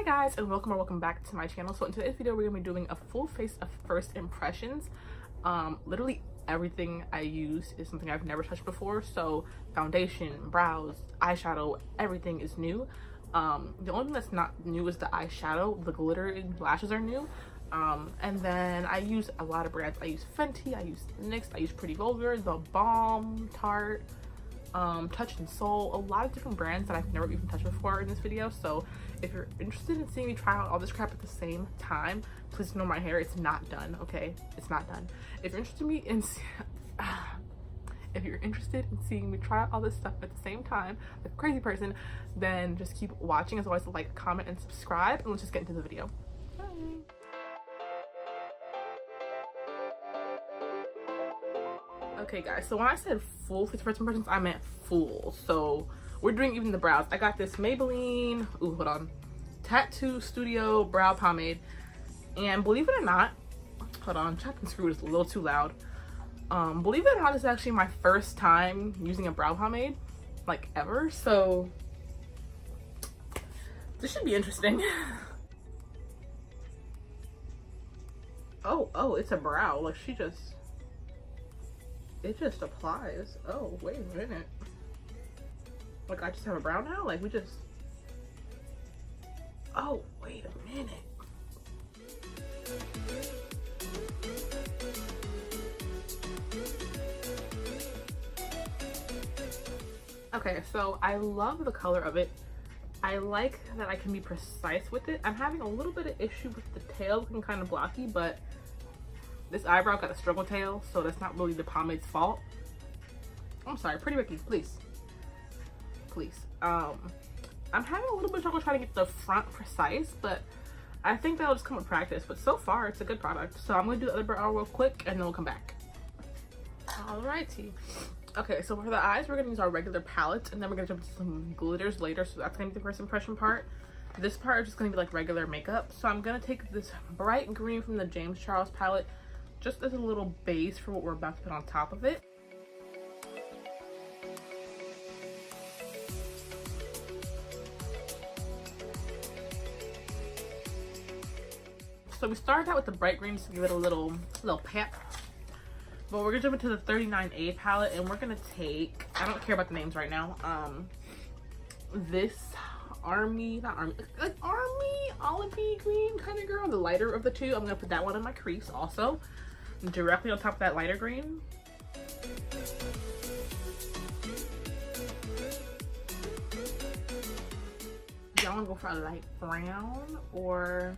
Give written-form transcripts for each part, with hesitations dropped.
Hi guys, and welcome back to my channel. So in today's video we're gonna be doing a full face of first impressions. Literally everything I use is something I've never touched before. So foundation, brows, eyeshadow, everything is new. The only thing that's not new is the eyeshadow. The glitter in lashes are new. And then I use a lot of brands. I use Fenty, I use NYX, I use Pretty Vulgar, The Balm, Tarte, Touch and Soul, a lot of different brands that I've never even touched before in this video. So if you're interested in seeing me try out all this crap at the same time, please know my hair, it's not done, okay? It's not done. If you're interested in seeing me try out all this stuff at the same time, like a crazy person, then just keep watching. As always, like, comment, and subscribe, and let's just get into the video. Bye. Okay guys, so when I said full face first impressions, I meant full. So we're doing even the brows. I got this Maybelline, Tattoo Studio brow pomade, and believe it or not, chop and screw is a little too loud. Believe it or not, this is actually my first time using a brow pomade, like, ever. So this should be interesting. oh, it's a brow. Like, it just applies. Oh, wait a minute. Like, I just have a brow now? Like, oh, wait a minute. Okay, so I love the color of it. I like that I can be precise with it. I'm having a little bit of issue with the tail looking kind of blocky, but this eyebrow got a struggle tail, so that's not really the pomade's fault. I'm sorry, Pretty Ricky, please. I'm having a little bit of trouble trying to get the front precise, but I think that'll just come with practice. But so far, it's a good product. So I'm gonna do the other brow real quick, and then we'll come back. Alrighty. Okay, so for the eyes, we're gonna use our regular palette, and then we're gonna jump into some glitters later. So that's gonna be the first impression part. This part is just gonna be like regular makeup. So I'm gonna take this bright green from the James Charles palette, just as a little base for what we're about to put on top of it. So we started out with the bright greens to give it a little pep. But we're gonna jump into the 39A palette, and we're gonna take, I don't care about the names right now, this army olivey green kind of girl, the lighter of the two. I'm gonna put that one in my crease also, directly on top of that lighter green. Y'all wanna go for a light brown, or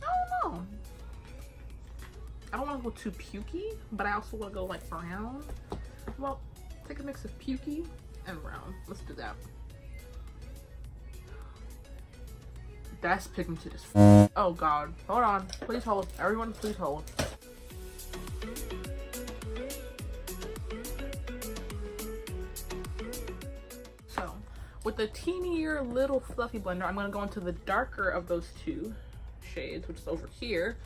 I don't know. I don't want to go too pukey, but I also want to go like brown. Well, take a mix of pukey and brown. Let's do that. That's pigmented as f. Oh god. Hold on. Please hold. Everyone, please hold. So, with the teenier little fluffy blender, I'm going to go into the darker of those two shades, which is over here.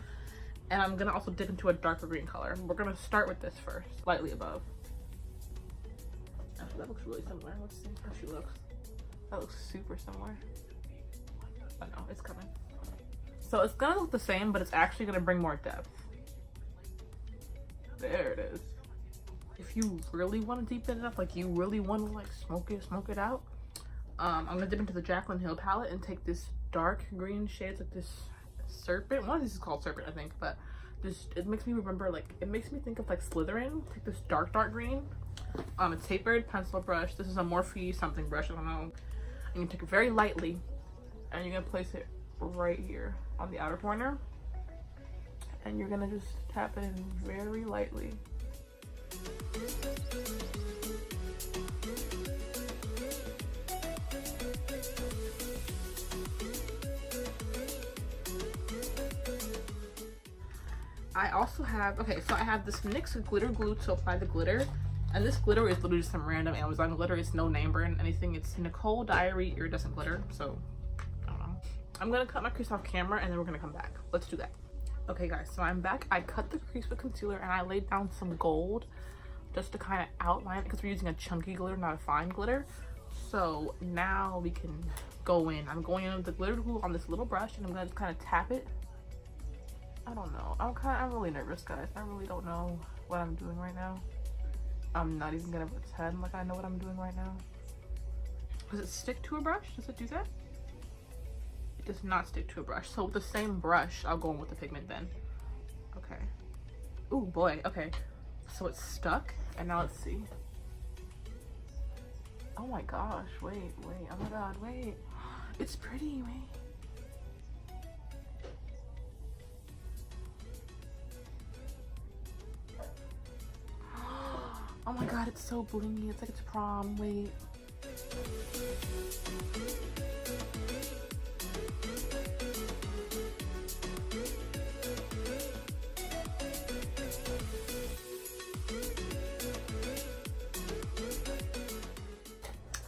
And I'm gonna also dip into a darker green color. We're gonna start with this first, slightly above. Actually, that looks really similar. Let's see how she looks. That looks super similar. Oh no, it's coming. So it's gonna look the same, but it's actually gonna bring more depth. There it is. If you really want to deepen it up, like you really want to like smoke it out, I'm gonna dip into the Jaclyn Hill palette and take this dark green shades, like this serpent. One of these is called serpent, I think, but this, it makes me remember, like, it makes me think of like Slytherin. Take this dark green, a tapered pencil brush. This is a Morphe something brush, I don't know. And you take it very lightly, and you're gonna place it right here on the outer corner, and you're gonna just tap it in very lightly. I also have, so I have this NYX glitter glue to apply the glitter, and this glitter is literally just some random Amazon glitter. It's no name brand anything. It's Nicole Diary iridescent glitter. So I don't know. I'm gonna cut my crease off camera, and then we're gonna come back. Let's do that. Okay guys, so I'm back. I cut the crease with concealer, and I laid down some gold just to kind of outline it, because we're using a chunky glitter, not a fine glitter. So now we can go in. I'm going in with the glitter glue on this little brush, and I'm gonna just kind of tap it. I don't know. I'm really nervous, guys. I really don't know what I'm doing right now. I'm not even gonna pretend like I know what I'm doing right now. Does it stick to a brush? Does it do that? It does not stick to a brush. So with the same brush, I'll go in with the pigment then. Okay. Oh boy. Okay. So it's stuck, and now let's see. Oh my gosh. Wait. Oh my god. Wait. It's pretty. Wait. Oh my god. It's so blingy. It's like it's prom. Wait.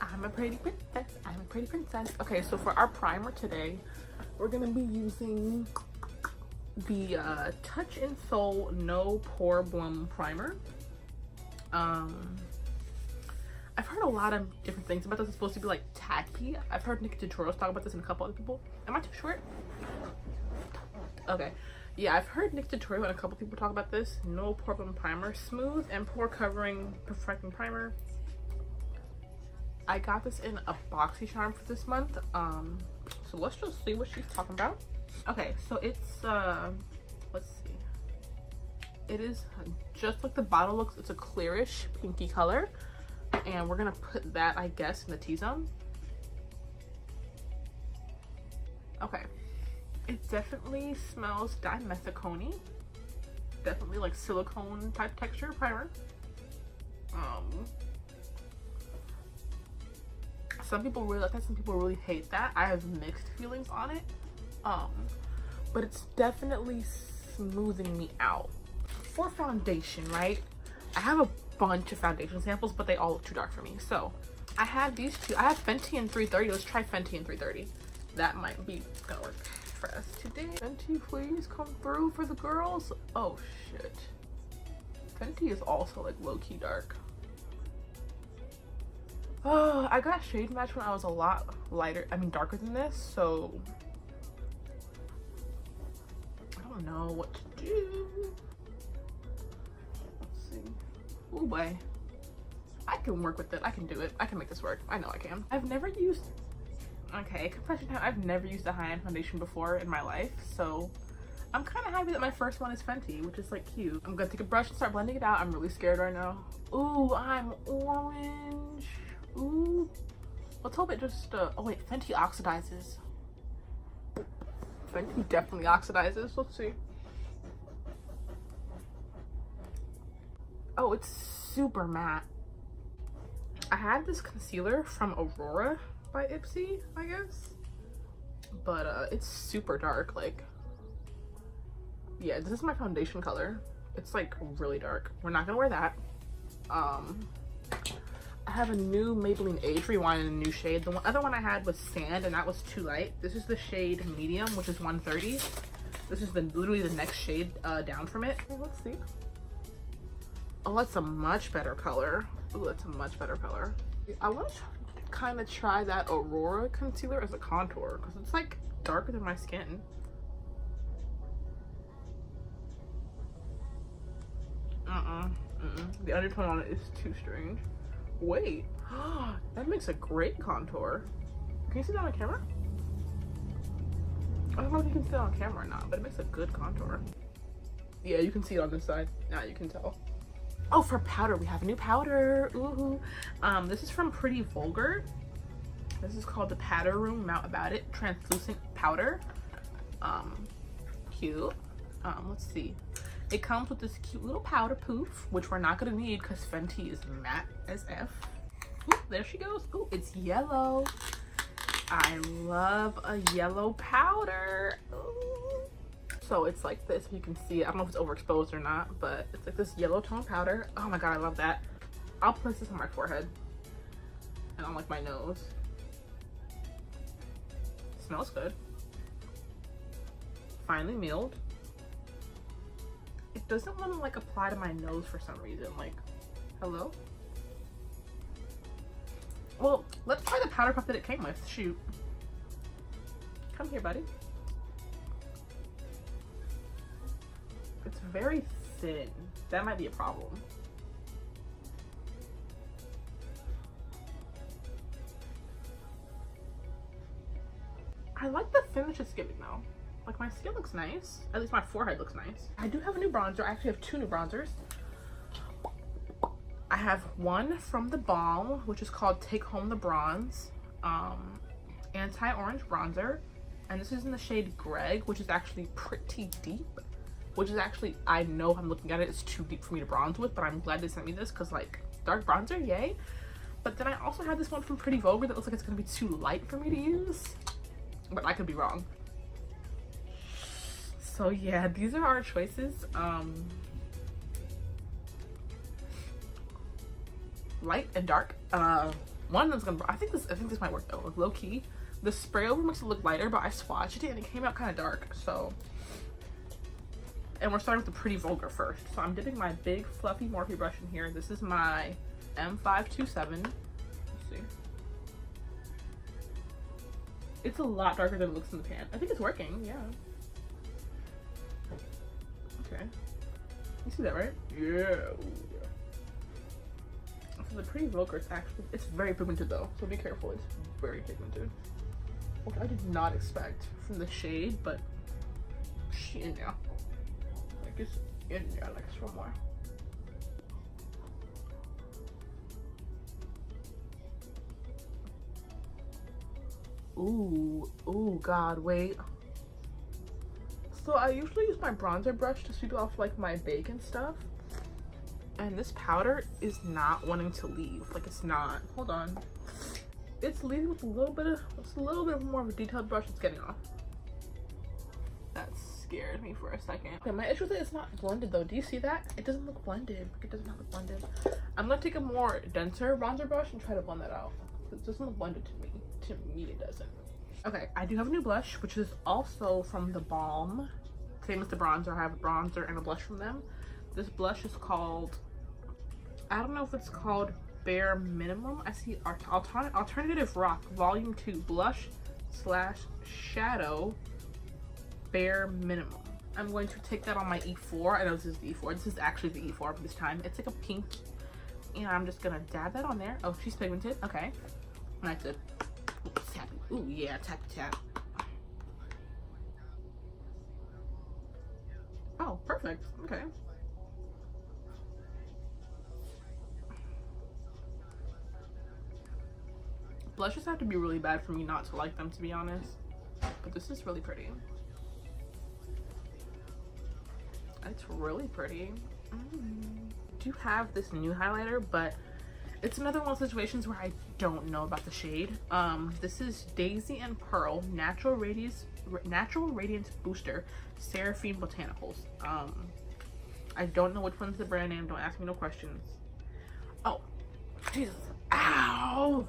I'm a pretty princess. I'm a pretty princess. Okay, so for our primer today, we're gonna be using the Touch in Soul No Pore Blum Primer. I've heard a lot of different things about this. It's supposed to be like tacky. I've heard Nikki Tutorials talk about this and a couple other people. Am I too short? Okay. Yeah, I've heard Nikki Tutorial and a couple people talk about this. No Pore Blum Primer. Smooth and pore covering perfecting primer. I got this in a BoxyCharm for this month. So let's just see what she's talking about. Okay, so it's let's see. It is just like the bottle looks. It's a clearish pinky color. And we're gonna put that, I guess, in the T-zone. Okay. It definitely smells dimethicone-y. Definitely like silicone type texture primer. Some people really like that, some people really hate that. I have mixed feelings on it. But it's definitely smoothing me out. For foundation, right? I have a bunch of foundation samples, but they all look too dark for me. So I have these two. I have Fenty in 330. Let's try Fenty in 330. That might be gonna work for us today. Fenty, please come through for the girls. Oh shit. Fenty is also like low-key dark. Oh, I got shade match when I was a lot lighter, darker than this, so I don't know what to do. Let's see. Oh boy. I can work with it. I can do it. I can make this work. I know I can. I've never used, okay, confession time, I've never used a high-end foundation before in my life, so I'm kind of happy that my first one is Fenty, which is like cute. I'm gonna take a brush and start blending it out. I'm really scared right now. Ooh, I'm orange. Ooh, let's hope it just oh wait, Fenty oxidizes. Fenty definitely oxidizes. Let's see. Oh, it's super matte. I had this concealer from Aurora by Ipsy, I guess, but it's super dark. Like, yeah, this is my foundation color. It's like really dark. We're not gonna wear that. I have a new Maybelline Age Rewind in a new shade. The other one I had was Sand, and that was too light. This is the shade Medium, which is 130. This is literally the next shade down from it. Okay, let's see. Oh, that's a much better color. Ooh, that's a much better color. I want to kind of try that Aurora concealer as a contour, because it's like darker than my skin. The undertone on it is too strange. Wait, that makes a great contour. Can you see that on camera? I don't know if you can see it on camera or not, but it makes a good contour. Yeah, you can see it on this side. Now you can tell. Oh, for powder, we have a new powder. Ooh. This is from Pretty Vulgar. This is called the Powder Room Mount About It Translucent Powder. Cute. Let's see. It comes with this cute little powder poof, which we're not gonna need because Fenty is matte as F. Ooh, there she goes. Ooh, it's yellow. I love a yellow powder. Ooh. So it's like this. You can see it. I don't know if it's overexposed or not, but it's like this yellow tone powder. Oh my god, I love that. I'll place this on my forehead and on like my nose. It smells good. Finely milled. It doesn't want to like apply to my nose for some reason. Like, hello? Well, let's try the powder puff that it came with. Shoot. Come here, buddy. It's very thin. That might be a problem. I like the finish it's giving though. Like my skin looks nice. At least my forehead looks nice. I do have a new bronzer. I actually have two new bronzers. I have one from the Balm, which is called Take Home the Bronze. Anti-orange bronzer. And this is in the shade Greg, which is actually pretty deep. Which is actually, I know I'm looking at it, it's too deep for me to bronze with, but I'm glad they sent me this because like dark bronzer, yay. But then I also have this one from Pretty Vulgar that looks like it's gonna be too light for me to use. But I could be wrong. So yeah, these are our choices. Light and dark. One of them's gonna, I think this might work though, like low key. The spray over makes it look lighter, but I swatched it and it came out kind of dark, so. And we're starting with the Pretty Vulgar first. So I'm dipping my big fluffy Morphe brush in here. This is my M527. Let's see. It's a lot darker than it looks in the pan. I think it's working, yeah. Okay. You see that, right? Yeah. So the Pretty Vulgar is actually, it's very pigmented though, so be careful. It's very pigmented. Which I did not expect from the shade, but she in there. Like it's in there, like somewhere. Ooh, God, wait. So I usually use my bronzer brush to sweep off like my bake and stuff. And this powder is not wanting to leave. Like it's not, hold on. It's leaving with a little bit more of a detailed brush. It's getting off. That scared me for a second. Okay, my issue with it is not blended though. Do you see that? It doesn't look blended. It does not look blended. I'm gonna take a more denser bronzer brush and try to blend that out. It doesn't look blended to me. To me, it doesn't. Okay, I do have a new blush, which is also from the Balm. Same as the bronzer. I have a bronzer and a blush from them. This blush is called, I don't know if it's called Bare Minimum. I see Alternative Rock Volume 2 Blush / Shadow Bare Minimum. I'm going to take that on my E4. I know this is the E4. This is actually the E4 this time. It's like a pink. And I'm just gonna dab that on there. Oh, she's pigmented. Okay. And I have to tap it. Ooh, yeah, tap. Oh, perfect. Okay. Blushes have to be really bad for me not to like them, to be honest. But this is really pretty. It's really pretty. I do have this new highlighter, but it's another one of those situations where I don't know about the shade. This is Daisy and Pearl Natural Radiance Booster Seraphine Botanicals. I don't know which one's the brand name. Don't ask me no questions. Oh, Jesus. Ow!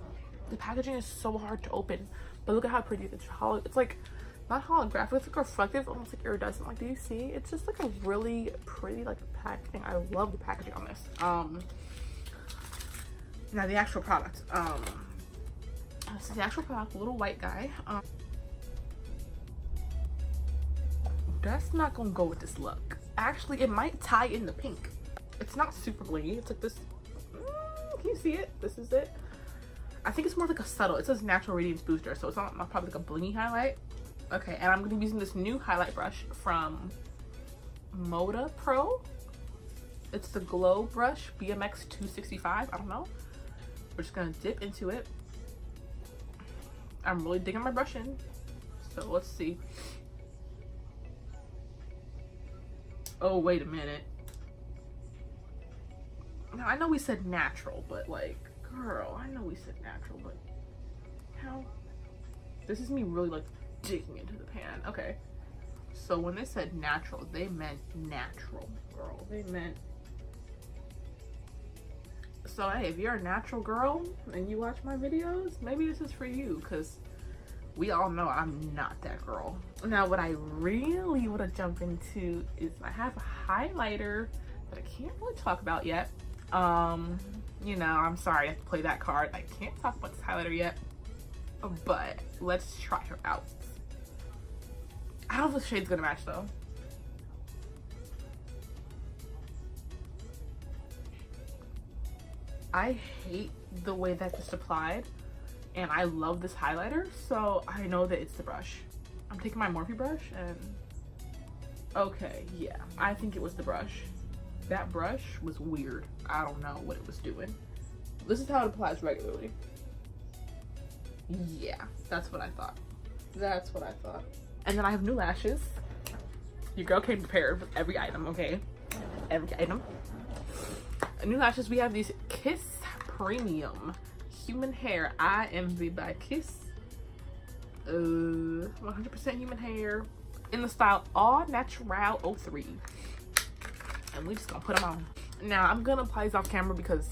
The packaging is so hard to open, but look at how pretty it's it's like not holographic, it's like reflective, almost like iridescent. Like, do you see? It's just like a really pretty like packaging. I love the packaging on this. Now the actual product. This is the actual product, little white guy. That's not gonna go with this look. Actually, it might tie in the pink. It's not super blingy. It's like this. Can you see it? This is it. I think it's more like a subtle. It says Natural Radiance Booster, so it's not probably like a blingy highlight. Okay, and I'm gonna be using this new highlight brush from Moda Pro. It's the Glow Brush BMX 265. I don't know. We're just gonna dip into it. I'm really digging my brush in. So let's see. Oh, wait a minute. Now I know we said natural, but like, girl, I know we said natural, but how? This is me really like digging into the pan. Okay. So when they said natural, they meant natural, girl. They meant. So hey, if you're a natural girl and you watch my videos, maybe this is for you, because we all know I'm not that girl. Now what I really want to jump into is I have a highlighter that I can't really talk about yet. You know, I'm sorry I have to play that card. I can't talk about this highlighter yet, but let's try her out. I don't know if the shade's gonna match though. I hate the way that this applied, and I love this highlighter, so I know that it's the brush. I'm taking my Morphe brush and okay, yeah, I think it was the brush. That brush was weird. I don't know what it was doing. This is how it applies regularly. Yeah, that's what I thought. That's what I thought. And then I have new lashes. Your girl came prepared with every item, okay? Every item. New lashes, we have these Kiss Premium Human Hair. I envy by Kiss. 100% human hair in the style All Natural 03. And we just gonna put them on. Now I'm gonna apply these off camera because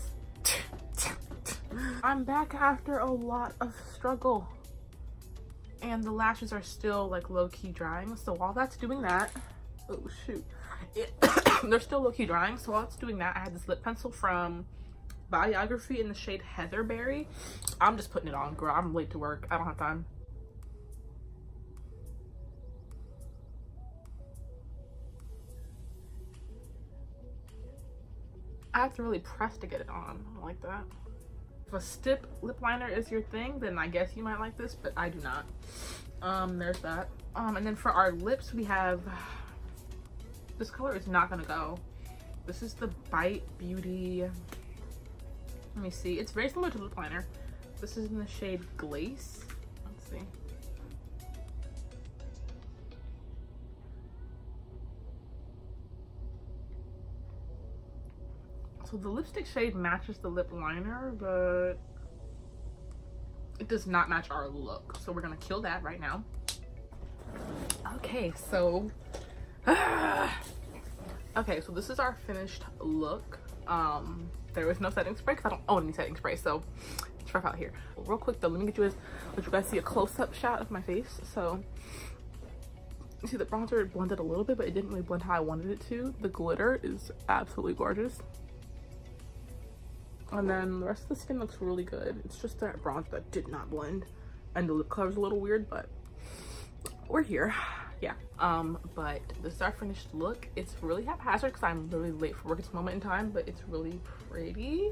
I'm back after a lot of struggle. And the lashes are still like low-key drying. So while that's doing that, oh shoot. They're still low-key drying. So while it's doing that, I had this lip pencil from Biography in the shade Heatherberry. I'm just putting it on, girl. I'm late to work. I don't have time. I have to really press to get it on. I don't like that. If a stip lip liner is your thing, then I guess you might like this, but I do not. There's that. And then for our lips, we have, this color is not gonna go. This is the Bite Beauty. Let me see. It's very similar to lip liner. This is in the shade Glace. Let's see. So the lipstick shade matches the lip liner, but it does not match our look. So we're gonna kill that right now. Okay, so okay, so this is our finished look. There was no setting spray because I don't own any setting spray, so it's rough out here. Real quick though, let me let you guys see a close-up shot of my face. So you see the bronzer blended a little bit, but it didn't really blend how I wanted it to. The glitter is absolutely gorgeous. And then the rest of the skin looks really good. It's just that bronzer that did not blend. And the lip color's a little weird, but we're here. Yeah. But this is our finished look. It's really haphazard because I'm really late for work at this moment in time, but it's really pretty.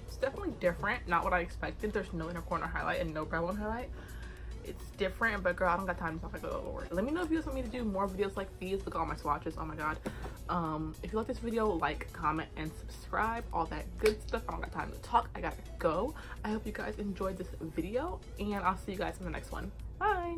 It's definitely different. Not what I expected. There's no inner corner highlight and no brow bone highlight. It's different, but girl, I don't got time to talk about it. Let me know if you guys want me to do more videos like these. Look at all my swatches. Oh my god. If you like this video, like, comment, and subscribe. All that good stuff. I don't got time to talk. I gotta go. I hope you guys enjoyed this video, and I'll see you guys in the next one. Bye.